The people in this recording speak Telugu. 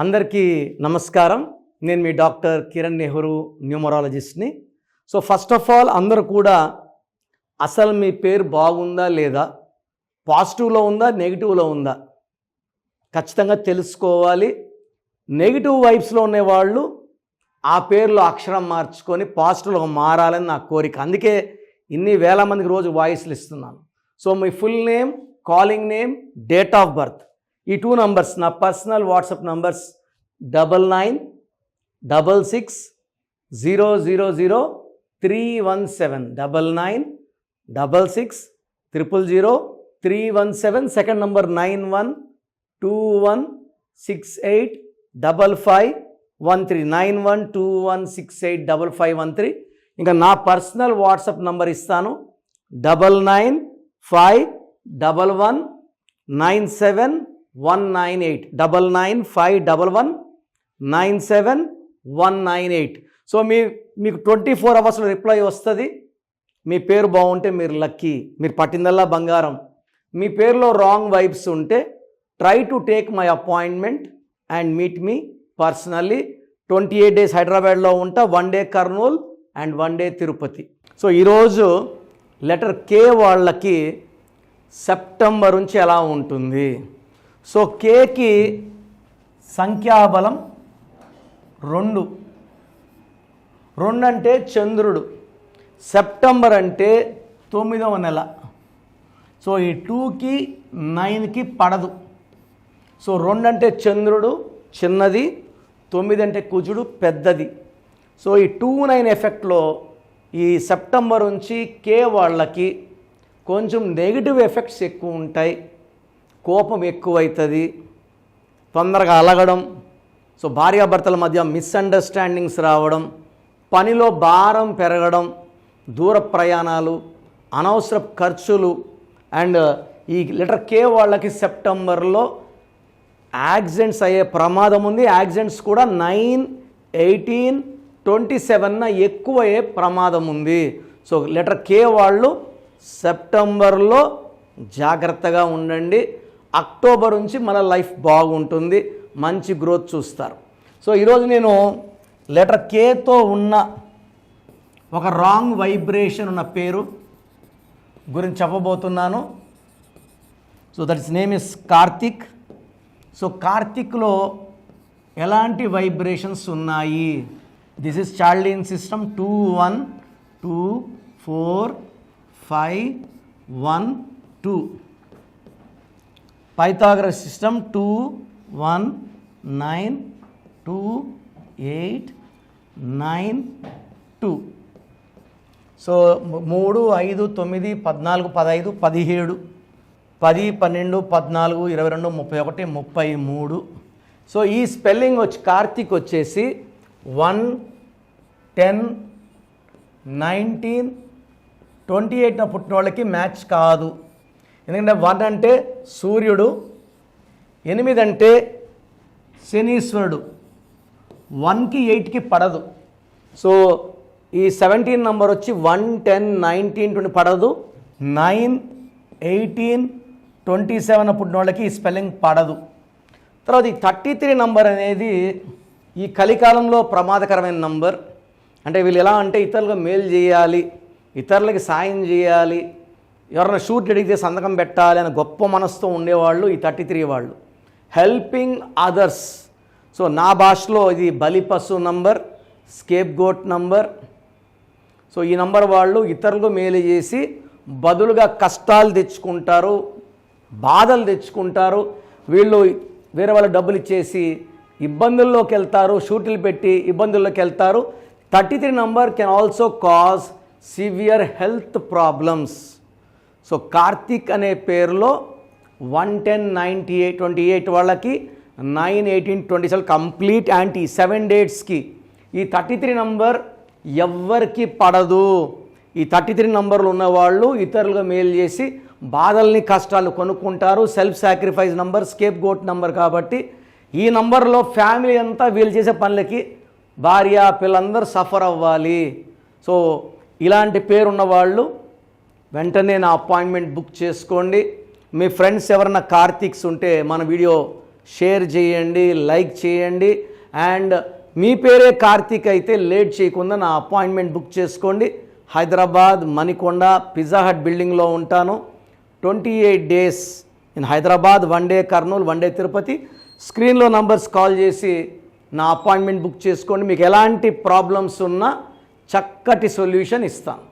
అందరికీ నమస్కారం. నేను మీ డాక్టర్ కిరణ్ నెహ్రూ, న్యూమరాలజిస్ట్ని. సో ఫస్ట్ ఆఫ్ ఆల్ అందరూ కూడా అసలు మీ పేరు బాగుందా లేదా, పాజిటివ్లో ఉందా నెగిటివ్లో ఉందా ఖచ్చితంగా తెలుసుకోవాలి. నెగిటివ్ వైబ్స్లో ఉండేవాళ్ళు ఆ పేరులో అక్షరం మార్చుకొని పాజిటివ్లో మారాలని నా కోరిక. అందుకే ఇన్ని వేల మందికి రోజు వాయిస్లు ఇస్తున్నాను. So me full name, calling name, date of birth, ఈ 2 నంబర్స్ నా personal WhatsApp numbers 9966000317 9966000317. Second number 9121685513 9121685513. ఇంకా నా పర్సనల్ వాట్సాప్ నంబర్ ఇస్తాను 9951197198 9951197198. సో మీకు 24 అవర్స్లో రిప్లై వస్తుంది. మీ పేరు బాగుంటే మీరు లక్కీ, మీరు పట్టిందల్లా బంగారం. మీ పేరులో రాంగ్ వైబ్స్ ఉంటే try to take my appointment and meet me personally. 28 days హైదరాబాద్లో ఉంటా, 1 day Kurnool and 1 day Tirupati. So ఈరోజు లెటర్ కే వాళ్ళకి సెప్టెంబర్ నుంచి ఎలా ఉంటుంది. సో కేకి సంఖ్యాబలం 2 అంటే చంద్రుడు. సెప్టెంబర్ అంటే 9వ నెల. సో ఈ 2కి 9కి పడదు. సో 2 అంటే చంద్రుడు చిన్నది, 9 అంటే కుజుడు పెద్దది. సో ఈ 2-9 ఎఫెక్ట్లో ఈ సెప్టెంబర్ నుంచి కే వాళ్ళకి కొంచెం నెగిటివ్ ఎఫెక్ట్స్ ఎక్కువ ఉంటాయి. కోపం ఎక్కువవుతుంది, తొందరగా అలగడం, సో భార్యాభర్తల మధ్య మిస్అండర్స్టాండింగ్స్ రావడం, పనిలో భారం పెరగడం, దూర ప్రయాణాలు, అనవసర ఖర్చులు. అండ్ ఈ లెటర్ కే వాళ్ళకి సెప్టెంబర్లో యాక్సిడెంట్స్ అయ్యే ప్రమాదం ఉంది. యాక్సిడెంట్స్ కూడా 9, 18, 27 ఎక్కువ అయ్యే ప్రమాదం ఉంది. సో లెటర్ కే వాళ్ళు సెప్టెంబర్లో జాగ్రత్తగా ఉండండి. అక్టోబర్ నుంచి మన లైఫ్ బాగుంటుంది, మంచి గ్రోత్ చూస్తారు. సో ఈరోజు నేను లెటర్ కేతో ఉన్న ఒక రాంగ్ వైబ్రేషన్ ఉన్న పేరు గురించి చెప్పబోతున్నాను. So that is name is Karthik. So కార్తిక్లో ఎలాంటి వైబ్రేషన్స్ ఉన్నాయి. This is Chaldean system 2 1 2 4 5 1 2. Pythagoras system 2 1 9 2 8 9 2. So 3 5 9 14 15 17 10 12 14 22 31 33. So ఈ స్పెల్లింగ్ వచ్చి కార్తిక్ వచ్చేసి 1 10 19 28 పుట్టిన వాళ్ళకి మ్యాచ్ కాదు. ఎందుకంటే 1 అంటే సూర్యుడు, 8 అంటే శనీశ్వరుడు, 1కి 8కి పడదు. సో ఈ 17 నంబర్ వచ్చి 1 10 19 20 పడదు. 9 18 27 పుట్టిన వాళ్ళకి ఈ స్పెల్లింగ్ పడదు. తర్వాత ఈ 33 నంబర్ అనేది ఈ కలికాలంలో ప్రమాదకరమైన నంబర్. అంటే వీళ్ళు ఎలా అంటే ఇతరులకు మేలు చేయాలి, ఇతరులకి సాయం చేయాలి, ఎవరైనా షూట్ అడిగితే సంతకం పెట్టాలి అని గొప్ప మనసుతో ఉండేవాళ్ళు ఈ 33 వాళ్ళు. Helping others. సో నా భాషలో ఇది బలిపశు number, scapegoat number. So ఈ నంబర్ వాళ్ళు ఇతరులకు మేలు చేసి బదులుగా కష్టాలు తెచ్చుకుంటారు, బాధలు తెచ్చుకుంటారు. వీళ్ళు వేరే వాళ్ళ డబ్బులు ఇచ్చేసి ఇబ్బందుల్లోకి వెళ్తారు, షూట్లు పెట్టి ఇబ్బందుల్లోకి వెళ్తారు. 33 number can also cause severe health problems. So Karthik అనే పేరులో 1 10 98 28 వాళ్ళకి 9 18 27 కంప్లీట్ యాంటీ 7 డేట్స్కి ఈ 33 నంబర్ ఎవ్వరికి పడదు. ఈ 33 నంబర్లు ఉన్నవాళ్ళు ఇతరులుగా మేలు చేసి బాధల్ని కష్టాలు కొనుక్కుంటారు. Self sacrifice number, scapegoat number. కాబట్టి ఈ నంబర్లో ఫ్యామిలీ అంతా వీళ్ళు చేసే పనులకి భార్య పిల్లలందరూ సఫర్ అవ్వాలి. సో ఇలాంటి పేరున్న వాళ్ళు వెంటనే నా అపాయింట్మెంట్ బుక్ చేసుకోండి. మీ ఫ్రెండ్స్ ఎవరన్నా కార్తిక్స్ ఉంటే మన వీడియో షేర్ చేయండి, లైక్ చేయండి. అండ్ మీ పేరే కార్తీక్ అయితే లేట్ చేయకుండా నా అపాయింట్మెంట్ బుక్ చేసుకోండి. హైదరాబాద్ మణికొండ పిజ్జా హట్ బిల్డింగ్లో ఉంటాను. 28 days in Hyderabad, 1 day Kurnool, 1 day Tirupati. స్క్రీన్లో నంబర్స్ కాల్ చేసి నా అపాయింట్మెంట్ బుక్ చేసుకోండి. మీకు ఎలాంటి ప్రాబ్లమ్స్ ఉన్నా చక్కటి సొల్యూషన్ ఇస్తాను.